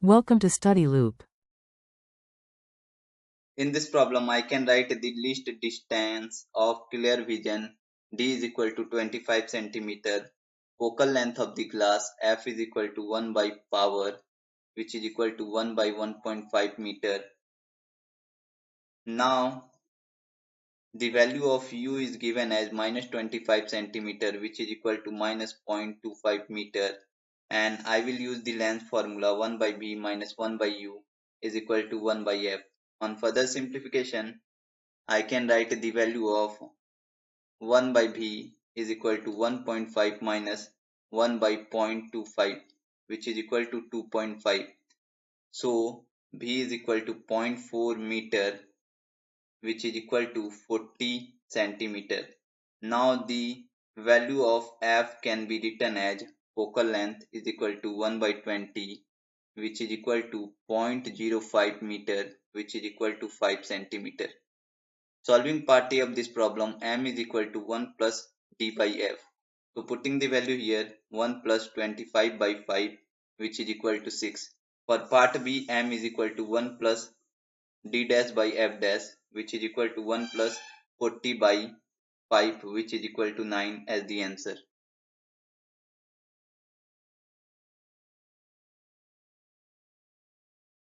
Welcome to Study Loop. In this problem, I can write the least distance of clear vision d is equal to 25 centimeter. Focal length of the glass f is equal to 1 by power, which is equal to 1 by 1.5 meter. Now, the value of u is given as minus 25 centimeter, which is equal to minus 0.25 meter. And I will use the length formula 1 by b minus 1 by u is equal to 1 by f. On further simplification, I can write the value of 1 by v is equal to 1.5 minus 1 by 0.25, which is equal to 2.5. So v is equal to 0.4 meter, which is equal to 40 centimeter. Now the value of f can be written as focal length is equal to 1 by 20, which is equal to 0.05 meter, which is equal to 5 centimeter. Solving part A of this problem, m is equal to 1 plus d by f. So putting the value here, 1 plus 25 by 5, which is equal to 6. For part B, m is equal to 1 plus d dash by f dash, which is equal to 1 plus 40 by 5, which is equal to 9 as the answer.